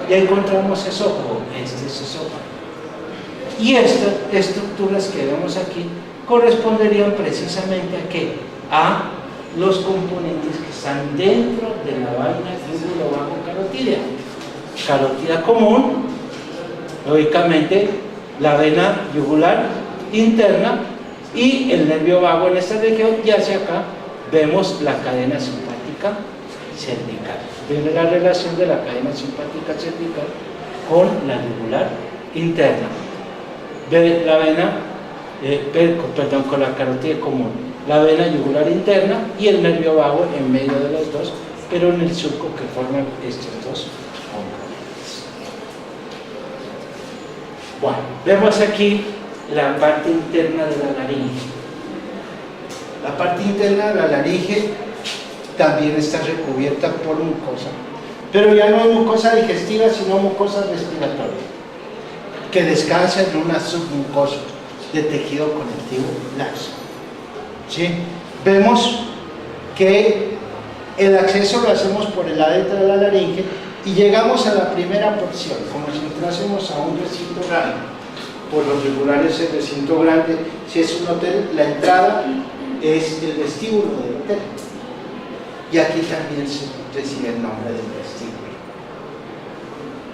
Ya encontramos esófago, este es esófago. Y estas estructuras que vemos aquí corresponderían precisamente ¿a qué? A los componentes que están dentro de la vaina yúgulo-vago-carotídea. Carótida común, lógicamente la vena yugular interna y el nervio vago en esta región, y hacia acá vemos la cadena simpática cervical. Viene la relación de la cadena simpática cervical con la yugular interna. Ve la vena, con la carótida común, la vena yugular interna y el nervio vago en medio de los dos, pero en el surco que forman estos dos componentes. Bueno, vemos aquí la parte interna de la laringe. La parte interna de la laringe también está recubierta por mucosa, pero ya no es mucosa digestiva, sino mucosa respiratoria, que descansa en una submucosa de tejido conectivo laxo. ¿Sí? Vemos que el acceso lo hacemos por el adentro de la laringe y llegamos a la primera porción, como si entrásemos a un recinto grande. Por los regulares el recinto grande, si es un hotel, la entrada es el vestíbulo del hotel. Y aquí también se recibe el nombre del vestíbulo.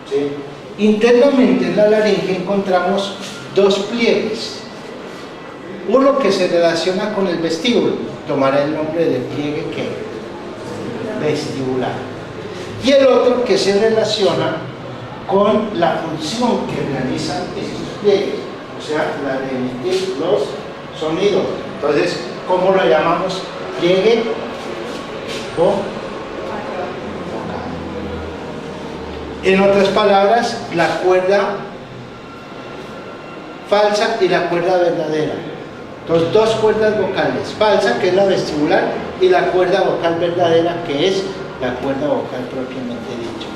¿Sí? Internamente en la laringe encontramos dos pliegues. Uno que se relaciona con el vestíbulo, tomará el nombre de pliegue ¿qué? Vestibular. Y el otro que se relaciona con la función que realizan estos pliegues, o sea, la de emitir los sonidos. Entonces, ¿cómo lo llamamos? Pliegue vocal. En otras palabras, la cuerda falsa y la cuerda verdadera. Entonces, dos cuerdas vocales, falsa, que es la vestibular, y la cuerda vocal verdadera, que es la cuerda vocal propiamente dicha,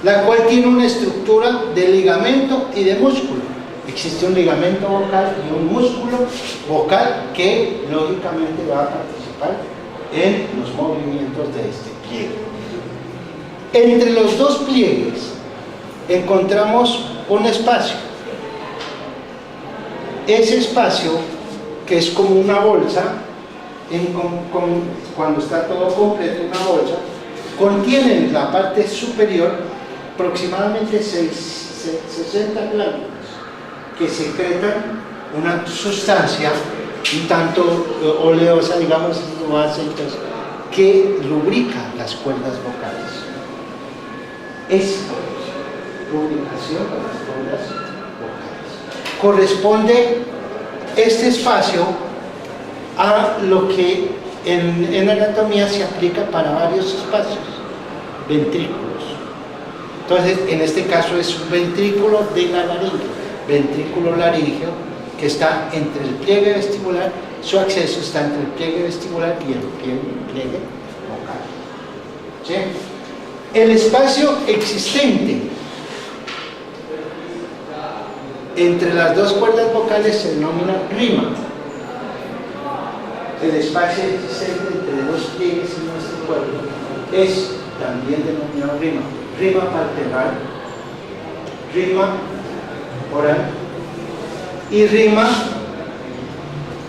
la cual tiene una estructura de ligamento y de músculo. Existe un ligamento vocal y un músculo vocal que lógicamente va a participar en los movimientos de este pliegue. Entre los dos pliegues encontramos un espacio. Ese espacio, que es como una bolsa, cuando está todo completo, una bolsa, contiene en la parte superior aproximadamente 60 glándulas que secretan una sustancia un tanto oleosa, digamos, no aceitos, que lubrica las cuerdas vocales. Es lubricación de las cuerdas vocales. Corresponde este espacio a lo que en anatomía se aplica para varios espacios, ventrículos. Entonces, en este caso es un ventrículo de la laringe, ventrículo laríngeo, que está entre el pliegue vestibular, su acceso está entre el pliegue vestibular y el pliegue vocal. ¿Sí? El espacio existente entre las dos cuerdas vocales se denomina rima. El espacio existente entre dos pliegues en nuestro cuerpo es también denominado rima. Rima palpebral, rima oral y rima,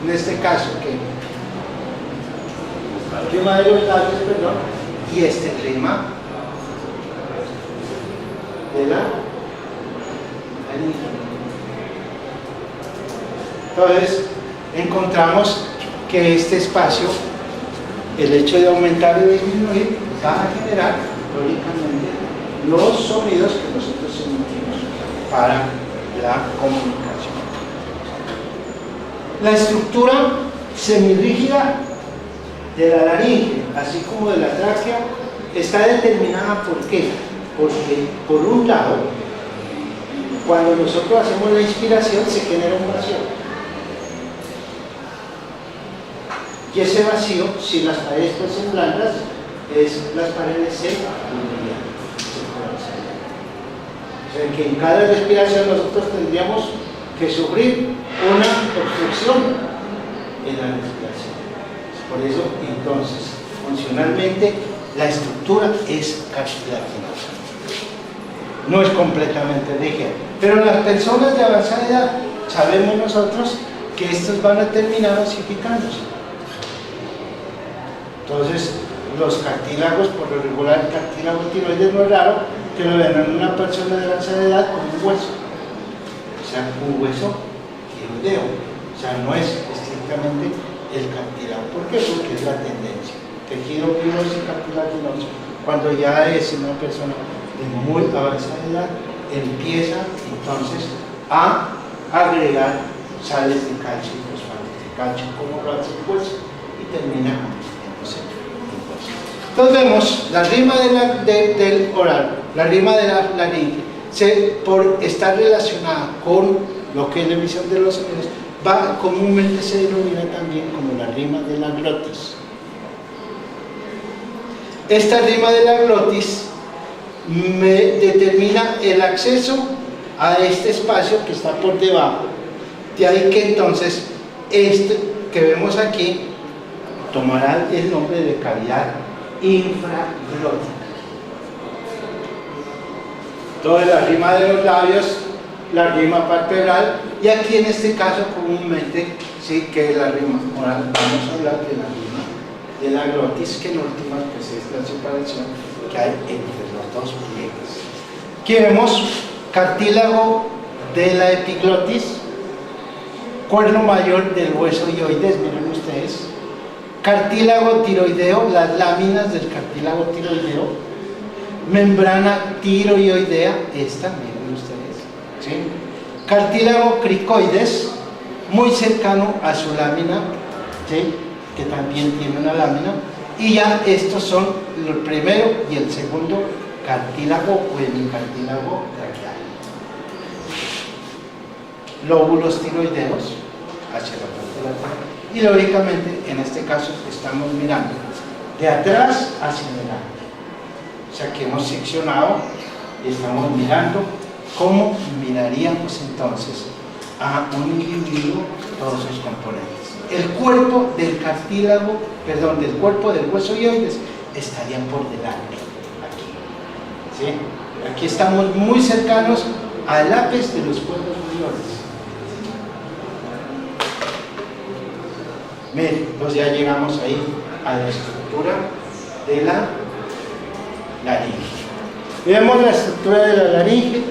en este caso, que rima de los labios, perdón, y este rima de la laringe. Entonces, encontramos que este espacio, el hecho de aumentar y disminuir, va a generar, lógicamente, los sonidos que nosotros emitimos para la comunicación. La estructura semirrígida de la laringe, así como de la tráquea, está determinada ¿por qué? Porque, por un lado, cuando nosotros hacemos la inspiración, se genera un vacío. Y ese vacío, si las paredes fuesen blandas, las paredes se hundirían. O sea, que en cada respiración nosotros tendríamos que sufrir una obstrucción en la respiración. Por eso, entonces, funcionalmente, la estructura es cartilaginosa. no es completamente rígida. Pero las personas de avanzada edad, sabemos nosotros que estos van a terminar osificándose. Entonces, los cartílagos, por lo regular, el cartílago tiroides no es raro que lo vean en una persona de avanzada edad con un hueso. O sea, un hueso tiroideo. O sea, no es estrictamente el cartílago. ¿Por qué? Porque es la tendencia. Tejido fibroso y cartilaginoso. Cuando ya es una persona de muy avanzada edad, empieza entonces a agregar sales de calcio y fosfatos de calcio como lo hace el hueso y termina convirtiéndose en hueso. Entonces vemos la rima del oral, la rima de la laringe, por estar relacionada con lo que es la emisión de los sonidos, comúnmente se denomina también como la rima de la glotis. Esta rima de la glotis me determina el acceso a este espacio que está por debajo. De ahí que entonces este que vemos aquí tomará el nombre de cavidad infraglótica. Toda la rima de los labios, la rima palpebral, y aquí en este caso comúnmente sí que es la rima oral. Vamos a hablar de la rima de la glotis, que en última pues es la separación que hay entre los dos pliegues. Aquí vemos cartílago de la epiglotis, cuerno mayor del hueso hioides, miren ustedes, cartílago tiroideo, las láminas del cartílago tiroideo, membrana tiroidea, esta, miren ustedes, ¿sí? Cartílago cricoides, muy cercano a su lámina, ¿sí? Que también tiene una lámina, y ya estos son el primero y el segundo cartílago o hemicartílago traqueal. Lóbulos tiroideos hacia la parte lateral, y lógicamente en este caso estamos mirando de atrás hacia adelante, o sea que hemos seccionado y estamos mirando cómo miraríamos entonces a un individuo todos sus componentes. El cuerpo del cartílago, perdón, del cuerpo del hueso hioides estaría por delante, aquí, ¿sí? Aquí estamos muy cercanos al ápice de los cuerpos mayores. Miren, pues ya llegamos ahí a la estructura de la laringe. Vemos la estructura de la laringe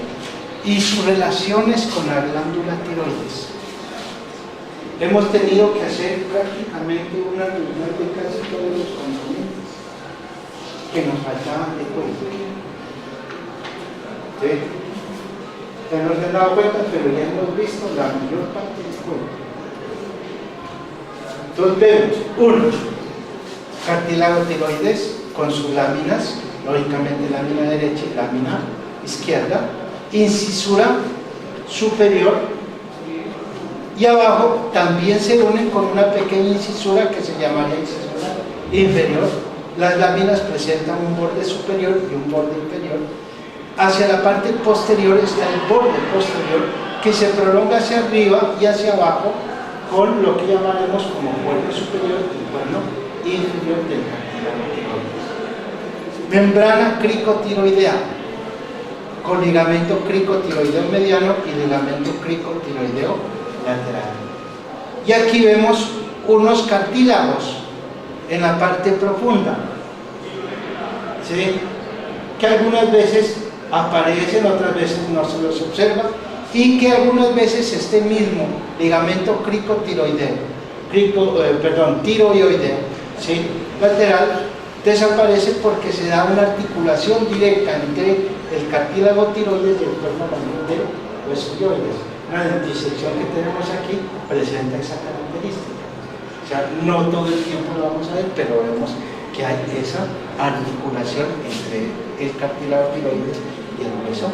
y sus relaciones con la glándula tiroides. Hemos tenido que hacer prácticamente una reunión de casi todos los componentes que nos faltaban de cuenta. ¿Sí? Ya nos han dado cuenta, pero ya hemos visto la mayor parte del cuerpo. Entonces vemos, uno, cartílago tiroides con sus láminas, lógicamente lámina derecha y lámina izquierda, incisura superior, y abajo también se unen con una pequeña incisura que se llama la incisura inferior. Las láminas presentan un borde superior y un borde inferior. Hacia la parte posterior está el borde posterior que se prolonga hacia arriba y hacia abajo con lo que llamaremos como cuerno superior y cuerno inferior del cartílago tiroides. Membrana cricotiroidea con ligamento cricotiroideo mediano y ligamento cricotiroideo lateral. Y aquí vemos unos cartílagos en la parte profunda, ¿sí? Que algunas veces aparecen, otras veces no se los observa, y que algunas veces este mismo ligamento cricotiroideo, tiroideo, ¿sí? Lateral, desaparece porque se da una articulación directa entre el cartílago tiroides y el cuerno mayor del hueso hioides. Una intersección que tenemos aquí presenta esa característica. O sea, no todo el tiempo lo vamos a ver, pero vemos que hay esa articulación entre el cartílago tiroides y el hueso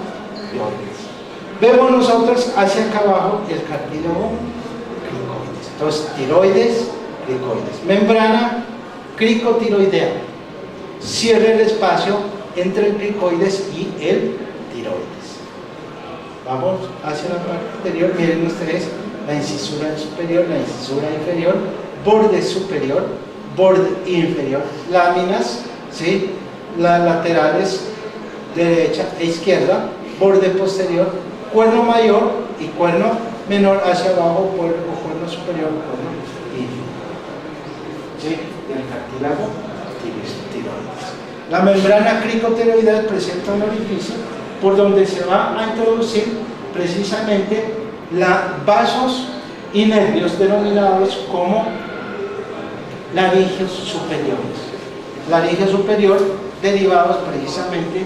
hioides. Vemos nosotros hacia acá abajo el cartílago cricoides. Entonces, tiroides, cricoides. Membrana cricotiroidea. Cierra el espacio entre el cricoides y el tiroides. Vamos hacia la parte anterior, miren ustedes la incisura superior, la incisura inferior, borde superior, borde inferior, láminas, ¿sí? Las laterales derecha e izquierda, borde posterior, cuerno mayor y cuerno menor hacia abajo, o cuerno superior, cuerno ínfimo. ¿Sí? El cartílago tiroides. La membrana cricotiroidea presenta un orificio por donde se va a introducir precisamente vasos y nervios denominados como laringeos superiores. Laringeo superior derivados precisamente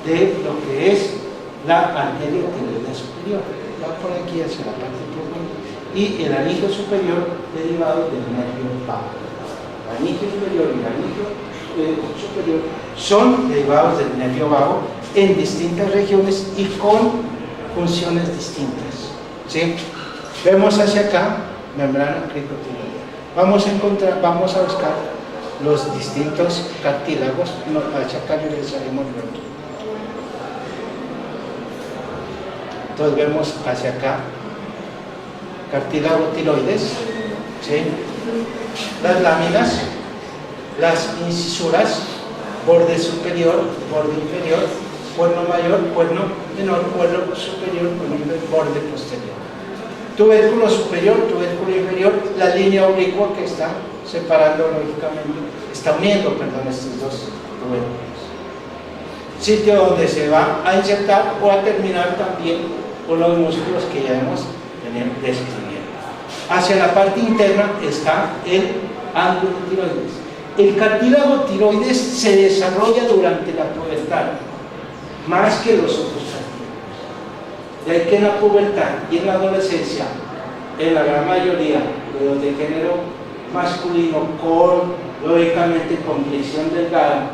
de lo que es la arteria tiroidea superior. Va por aquí hacia la parte profunda. Y el laringeo superior derivado del nervio vago. Laringeo superior y laringeo superior son derivados del nervio vago en distintas regiones y con funciones distintas. ¿Sí? Vemos hacia acá membrana cricotiroidea. Vamos a buscar los distintos cartílagos. Hacia acá regresaremos luego. Entonces vemos hacia acá cartílago tiroides, ¿sí? Las láminas, las incisuras, borde superior, borde inferior, cuerno mayor, cuerno menor, cuerno superior, cuerno inferior, borde posterior. Tubérculo superior, tubérculo inferior, la línea oblicua que está separando lógicamente, está uniendo, perdón, estos dos tubérculos. Sitio donde se va a insertar o a terminar también con los músculos que ya hemos venido describiendo. Hacia la parte interna está el ángulo tiroides. El cartílago tiroides se desarrolla durante la pubertad, más que los otros cartílagos. De ahí que en la pubertad y en la adolescencia, en la gran mayoría de los de género masculino, con lógicamente complexión delgada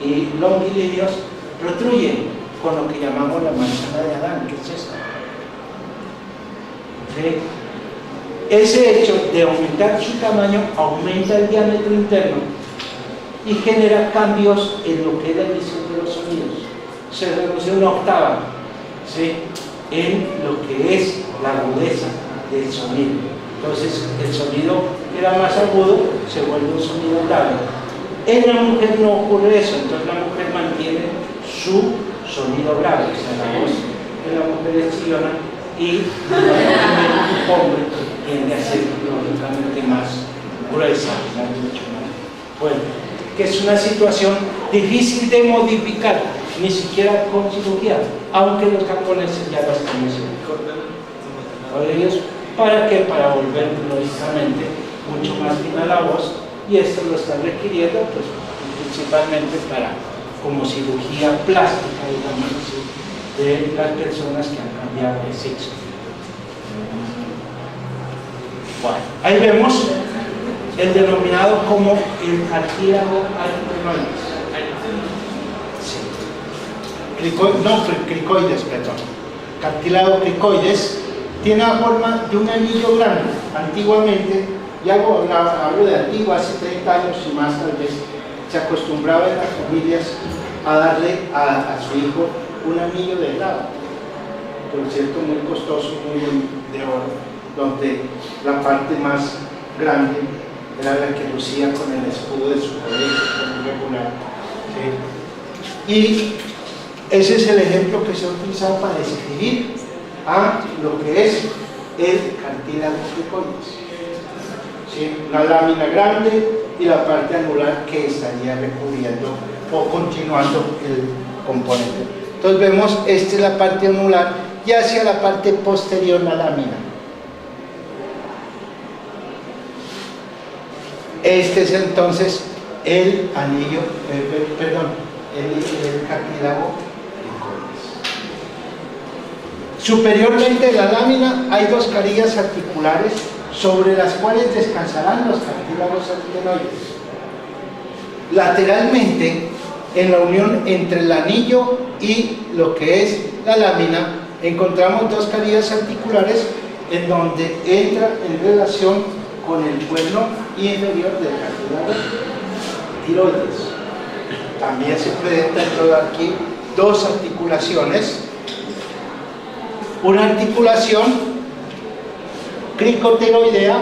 y longilíneos, protruyen con lo que llamamos la manzana de Adán, que es esta. ¿Sí? Ese hecho de aumentar su tamaño aumenta el diámetro interno y genera cambios en lo que es la emisión de los sonidos. Se reduce una octava, ¿sí?, en lo que es la agudeza del sonido. Entonces el sonido que era más agudo se vuelve un sonido grave. En la mujer no ocurre eso, entonces la mujer mantiene su sonido grave, o sea, la voz de la mujer es chillona y el hombre tiende a ser lógicamente más gruesa, mucho más fuerte, que es una situación difícil de modificar, ni siquiera con cirugía, aunque los japoneses ya lo están haciendo. ¿Para qué? Para volver lógicamente mucho más fina la voz, y esto lo están requiriendo pues principalmente para como cirugía plástica, digamos así, de las personas que han cambiado de sexo. Bueno, ahí vemos el denominado como el cartílago artenoides. Sí. Cricoides, perdón. Cartílago cricoides tiene la forma de un anillo grande. Antiguamente, ya hablo de antiguo, hace 30 años y más tal vez, se acostumbraba en las familias a darle a su hijo un anillo de helado, por cierto muy costoso, muy de oro, donde la parte más grande era la que lucía con el escudo de su colegio regular. ¿Sí? Y ese es el ejemplo que se ha utilizado para describir a lo que es el cartílago cricoides. ¿Sí? Una lámina grande y la parte anular que estaría recubriendo o continuando el componente. Entonces vemos, esta es la parte anular y hacia la parte posterior la lámina. Este es entonces el anillo, el cartílago cricoides. Superiormente de la lámina hay dos carillas articulares sobre las cuales descansarán los cartílagos artenoides. Lateralmente, en la unión entre el anillo y lo que es la lámina, encontramos dos carillas articulares en donde entra en relación con el cuerno inferior del cartílago tiroides. También se presentan aquí dos articulaciones. Una articulación cricotiroidea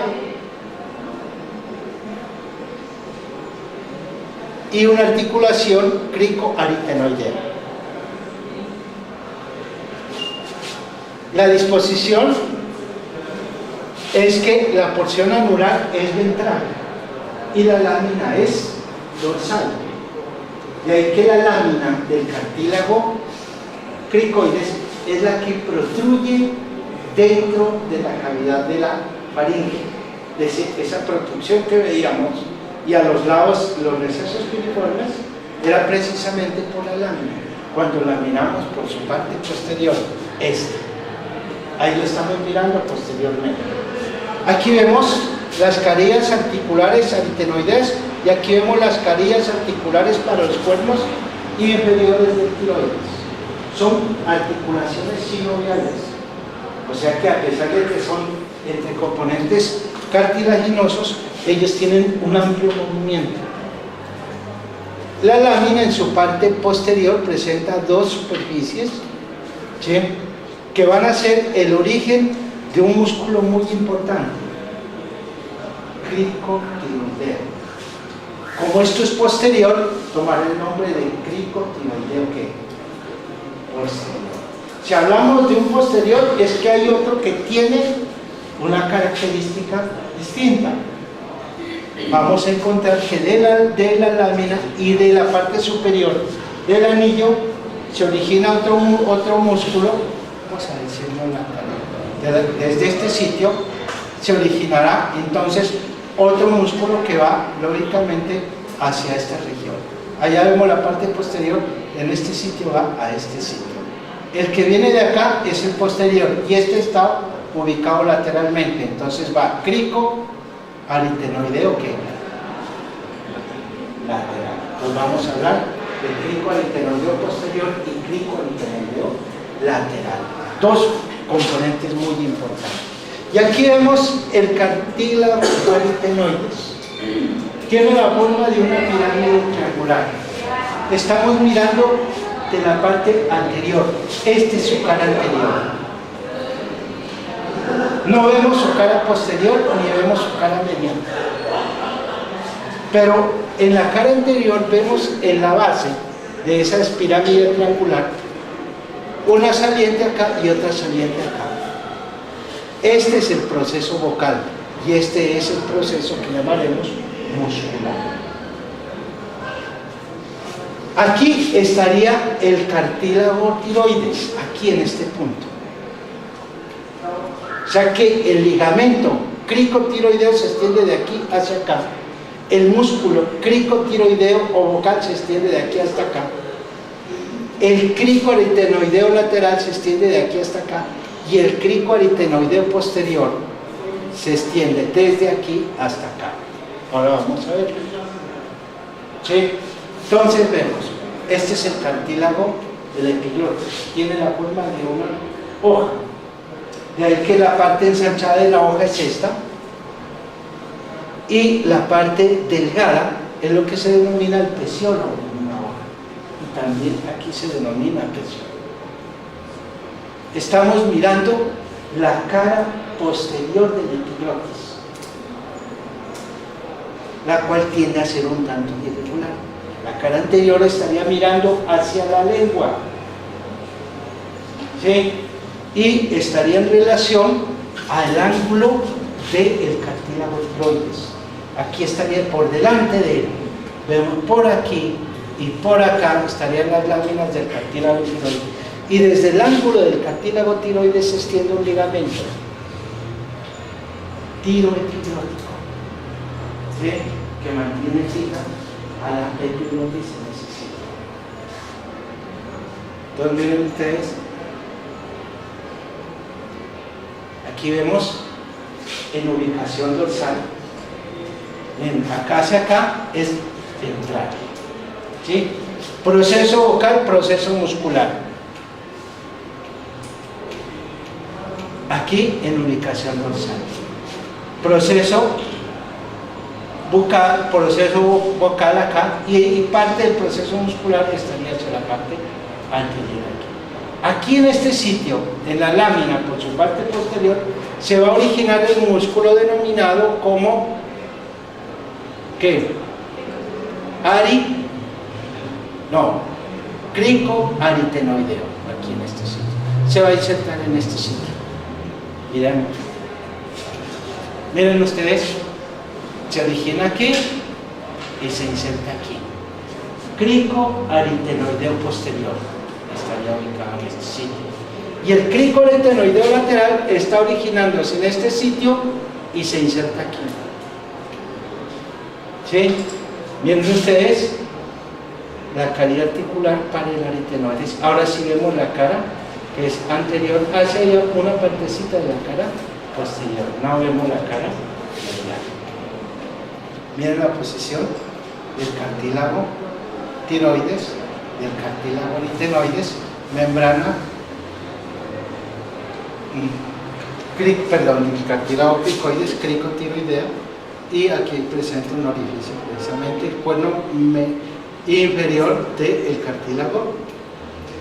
y una articulación cricoaritenoidea. La disposición es que la porción anular es ventral y la lámina es dorsal. De ahí que la lámina del cartílago cricoides es la que protruye dentro de la cavidad de la faringe, de esa protrusión que veíamos, y a los lados, los recesos piriformes, era precisamente por la lámina. Cuando la miramos por su parte posterior, ahí lo estamos mirando posteriormente. Aquí vemos las carillas articulares aritenoides y aquí vemos las carillas articulares para los cuernos inferiores del tiroides. Son articulaciones sinoviales, o sea que a pesar de que son entre componentes cartilaginosos, ellos tienen un amplio movimiento. La lámina en su parte posterior presenta dos superficies, ¿sí?, que van a ser el origen de un músculo muy importante, cricotiroideo. Como esto es posterior, tomará el nombre de cricotiroideo que posterior. Si hablamos de un posterior, es que hay otro que tiene una característica distinta. Vamos a encontrar que de la lámina y de la parte superior del anillo se origina otro músculo, vamos a decirlo desde este sitio se originará entonces otro músculo que va lógicamente hacia esta región. Allá vemos la parte posterior, en este sitio va a este sitio. El que viene de acá es el posterior y este está ubicado lateralmente, entonces va crico aritenoideo que lateral. Pues vamos a hablar de crico aritenoideo posterior y crico aritenoideo lateral. Dos componentes muy importantes. Y aquí vemos el cartílago aritenoides. Tiene la forma de una pirámide triangular. Estamos mirando de la parte anterior. Este es su cara anterior. No vemos su cara posterior ni vemos su cara mediana. Pero en la cara anterior vemos en la base de esa pirámide triangular una saliente acá y otra saliente acá. Este es el proceso vocal y este es el proceso que llamaremos muscular. Aquí estaría el cartílago tiroides, aquí en este punto. O sea que el ligamento cricotiroideo se extiende de aquí hacia acá. El músculo cricotiroideo o vocal se extiende de aquí hasta acá. El cricoaritenoideo lateral se extiende de aquí hasta acá. Y el cricoaritenoideo posterior se extiende desde aquí hasta acá. Ahora vamos a ver. ¿Sí? Entonces vemos, este es el cartílago del epiglotis. Tiene la forma de una hoja. De ahí que la parte ensanchada de la hoja es esta. Y la parte delgada es lo que se denomina el peciolo en una hoja. Y también aquí se denomina peciolo. Estamos mirando la cara posterior del epiglotis, la cual tiende a ser un tanto irregular. La cara anterior estaría mirando hacia la lengua, ¿sí?, y estaría en relación al ángulo del cartílago tiroides. Aquí estaría por delante de él. Vemos por aquí y por acá estarían las láminas del cartílago tiroides. Y desde el ángulo del cartílago tiroides se extiende un ligamento tiroepiglotico, ¿sí?, que mantiene fija a la epiglotis en ese sitio. Entonces miren ustedes, aquí vemos en ubicación dorsal, acá hacia acá es ventral, ¿sí? Proceso vocal, proceso muscular. Aquí en ubicación dorsal. Proceso vocal acá y parte del proceso muscular estaría hacia la parte anterior aquí. Aquí en este sitio, en la lámina por su parte posterior, se va a originar el músculo denominado como ¿qué? Cricoaritenoideo, aquí en este sitio. se va a insertar en este sitio. Miremos. Miren ustedes, se origina aquí y se inserta aquí. Crico aritenoideo posterior estaría ubicado en este sitio. Y el crico aritenoideo lateral está originándose en este sitio y se inserta aquí. ¿Sí? Miren ustedes la caridad articular para el aritenoides. Ahora sí vemos la cara, que es anterior hacia allá, una partecita de la cara posterior. No vemos la cara medial. Miren la posición del cartílago tiroides, del cartílago aritenoides, membrana, el cartílago cricoides, cricotiroidea, y aquí presenta un orificio, precisamente el cuerno inferior del cartílago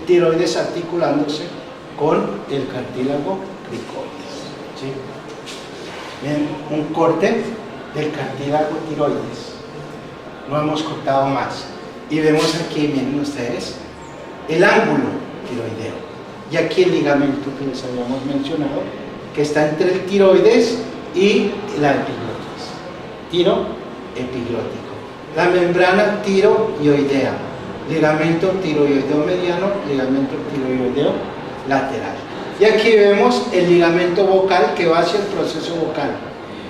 tiroides articulándose con el cartílago cricoides. ¿Sí? Bien, un corte del cartílago tiroides. No hemos cortado más. Y vemos aquí, miren ustedes, el ángulo tiroideo. Y aquí el ligamento que les habíamos mencionado, que está entre el tiroides y la epiglotis. Tiro epiglótico. La membrana tiroidea. Ligamento tiroideo mediano, ligamento tiroideo lateral. Y aquí vemos el ligamento vocal que va hacia el proceso vocal.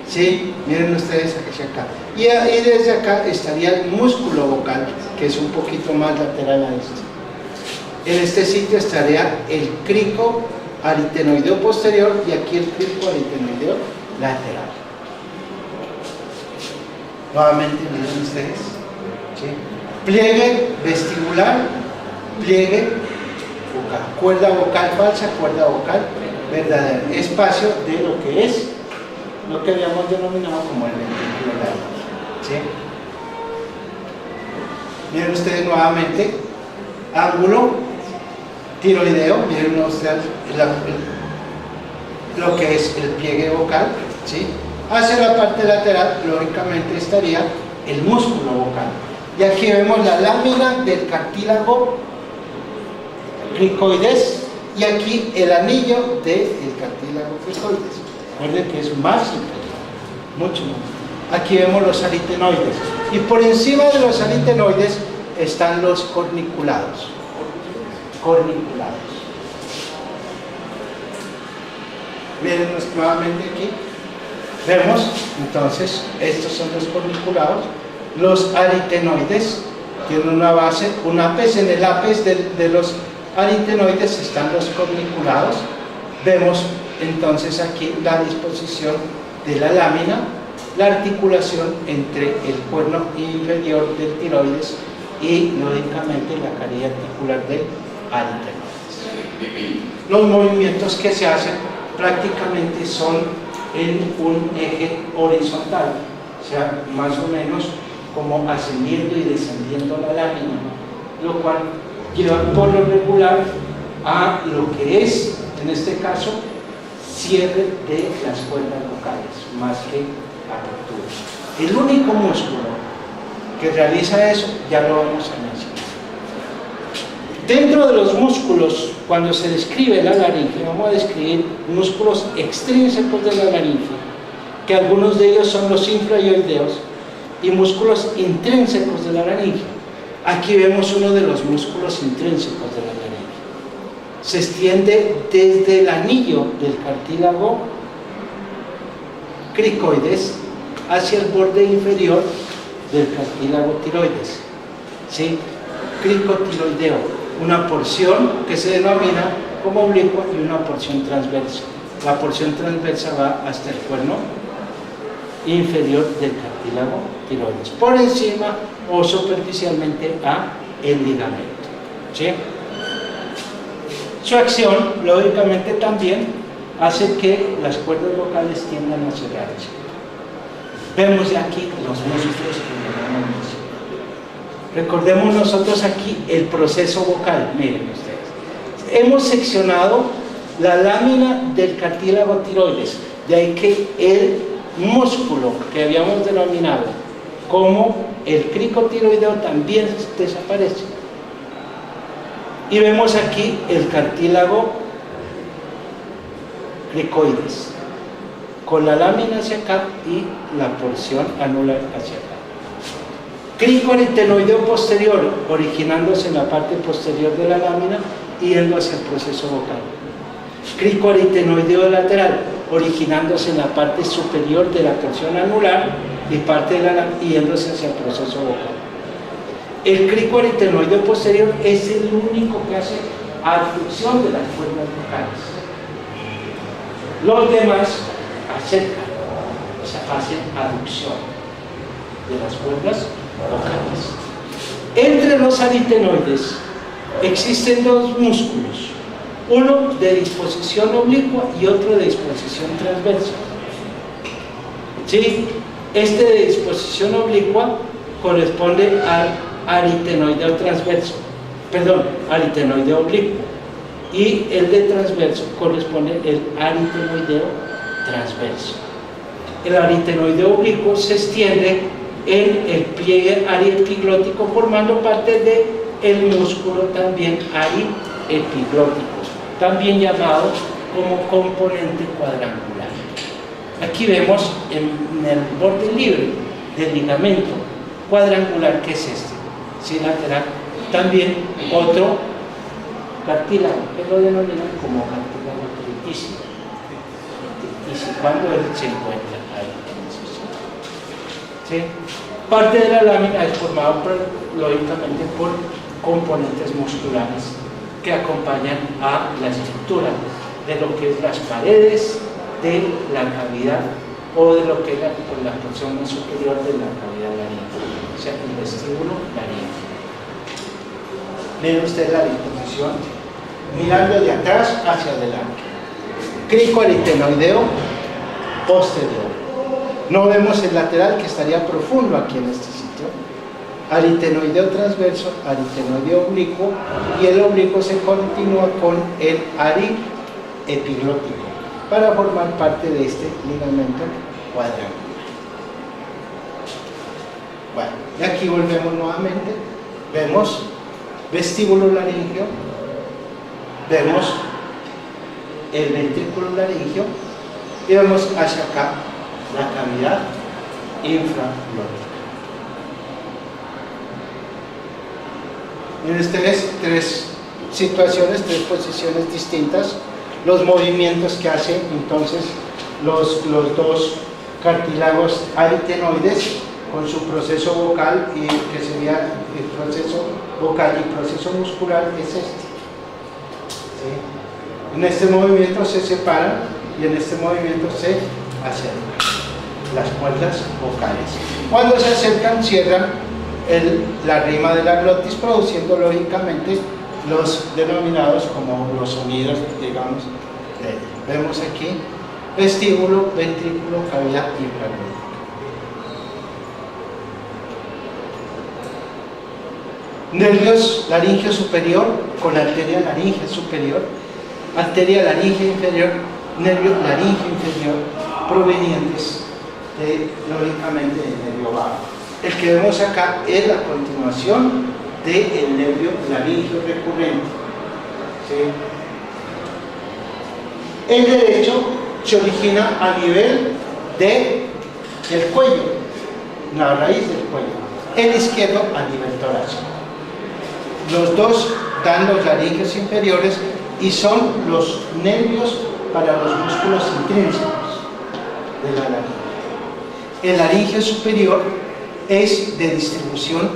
¿Sí? Miren ustedes hacia acá. Y desde acá estaría el músculo vocal, que es un poquito más lateral a este. En este sitio estaría el crico aritenoideo posterior y aquí el crico aritenoideo lateral. Nuevamente miren ustedes. ¿Sí? Pliegue vestibular, pliegue vocal, cuerda vocal falsa, cuerda vocal verdadera, espacio de lo que es lo que habíamos denominado como el ventrículo largo. ¿Sí? Miren ustedes nuevamente, ángulo tiroideo, miren ustedes lo que es el pliegue vocal. ¿Sí? Hacia la parte lateral, lógicamente, estaría el músculo vocal. Y aquí vemos la lámina del cartílago cricoides y aquí el anillo del cartílago cricoides. Recuerden que es más inferior, mucho más. Aquí vemos los aritenoides y por encima de los aritenoides están los corniculados. Miren nuevamente aquí. Vemos, entonces, estos son los corniculados. Los aritenoides tienen una base, un ápice. En el ápice de los aritenoides están los corniculados. Vemos entonces aquí la disposición de la lámina, la articulación entre el cuerno inferior del tiroides y, lógicamente, la caridad articular del aritenoides. Los movimientos que se hacen prácticamente son en un eje horizontal, o sea, más o menos como ascendiendo y descendiendo la lámina, lo cual lleva por lo regular a lo que es, en este caso, cierre de las cuerdas vocales, más que apertura. El único músculo que realiza eso, ya lo vamos a mencionar. Dentro de los músculos, cuando se describe la laringe, vamos a describir músculos extrínsecos de la laringe, que algunos de ellos son los infraoideos, y músculos intrínsecos de la laringe. Aquí vemos uno de los músculos intrínsecos de la laringe. Se extiende desde el anillo del cartílago cricoides hacia el borde inferior del cartílago tiroides. ¿Sí? Cricotiroideo, una porción que se denomina como oblicua y una porción transversa. La porción transversa va hasta el cuerno inferior del cartílago tiroides, por encima o superficialmente a el ligamento. ¿Sí? Su acción, lógicamente, también hace que las cuerdas vocales tiendan a cerrarse. Vemos ya aquí los músculos que tenemos. Recordemos nosotros aquí el proceso vocal. Miren ustedes, hemos seccionado la lámina del cartílago tiroides, de ahí que el músculo que habíamos denominado como el cricotiroideo también desaparece. Y vemos aquí el cartílago cricoides, con la lámina hacia acá y la porción anular hacia acá. Crico aritenoideo posterior, originándose en la parte posterior de la lámina y yendo hacia el proceso vocal. Crico aritenoideo lateral, originándose en la parte superior de la porción anular y parte de la lámina y yéndose hacia el proceso vocal. El crico aritenoideo posterior es el único que hace abducción de las cuerdas vocales. Los demás acercan, o sea, hacen aducción de las cuerdas vocales. Entre los aritenoides existen dos músculos, uno de disposición oblicua y otro de disposición transversa. ¿Sí? Este de disposición oblicua corresponde al aritenoideo transverso, perdón, aritenoideo oblicuo, y el de transverso corresponde al aritenoideo transverso. El aritenoideo oblicuo se extiende en el pliegue ariepiglótico formando parte del músculo también ariepiglótico, también llamado como componente cuadrangular. Aquí vemos en el borde libre del ligamento cuadrangular, que es este, sí, lateral, también otro cartílago, que lo denominan como cartílago tritísico, cuando él se encuentra ahí en ese sitio. ¿Sí? Parte de la lámina es formada lógicamente por componentes musculares que acompañan a la estructura de lo que es las paredes de la cavidad o de lo que es la porción más superior de la cavidad laringea, o sea, el vestíbulo laringeo. Miren ustedes la disposición, mirando de atrás hacia adelante. Crico aritenoideo posterior. No vemos el lateral, que estaría profundo aquí en este sitio. Aritenoideo transverso, aritenoideo oblicuo, y el oblicuo se continúa con el ariepiglótico para formar parte de este ligamento cuadrangular. Bueno, y aquí volvemos nuevamente, vemos vestíbulo laringeo, vemos el ventrículo laringeo y vemos hacia acá la cavidad infraglótica. Miren ustedes tres situaciones, tres posiciones distintas, los movimientos que hacen entonces los dos cartílagos aritenoides con su proceso vocal, y que sería el proceso vocal y proceso muscular es este. ¿Sí? En este movimiento se separan y en este movimiento se acercan las cuerdas vocales. Cuando se acercan, cierran la rima de la glotis, produciendo lógicamente los denominados como los sonidos, digamos, vemos aquí vestíbulo, ventrículo, cavidad infraglótica. Nervios laringeo superior con arteria laringea superior, arteria laringea inferior, nervio laringeo inferior, provenientes lógicamente del nervio vago. El que vemos acá es la continuación del nervio laringeo recurrente. ¿Sí? El derecho se origina a nivel del cuello, la raíz del cuello. El izquierdo a nivel torácico. Los dos dan los laringeos inferiores y son los nervios para los músculos intrínsecos de la laringe. El laringeo superior es de distribución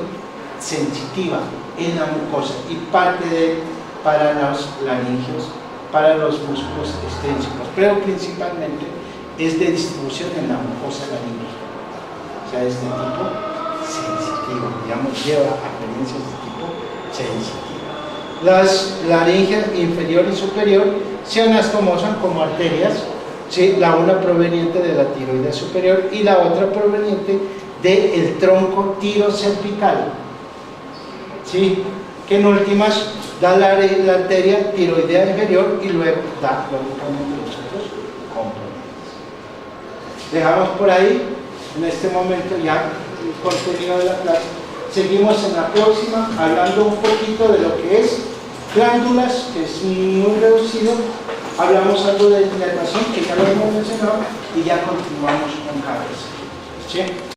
sensitiva en la mucosa y parte para los laringeos, para los músculos extrínsecos, pero principalmente es de distribución en la mucosa laringea. O sea, es de tipo sensitivo, digamos, lleva apariencias de tipo sensitivo. Las laringeas inferior y superior se anastomosan como arterias, ¿sí? La una proveniente de la tiroides superior y la otra proveniente del tronco tirocervical, ¿sí? Que en últimas da la arteria tiroidea inferior y luego da lógicamente los otros componentes. Dejamos por ahí en este momento ya el contenido de la clase. Seguimos en la próxima hablando un poquito de lo que es glándulas, que es muy reducido, hablamos algo de dilatación, que ya lo hemos mencionado, y ya continuamos con cabeza. ¿Sí?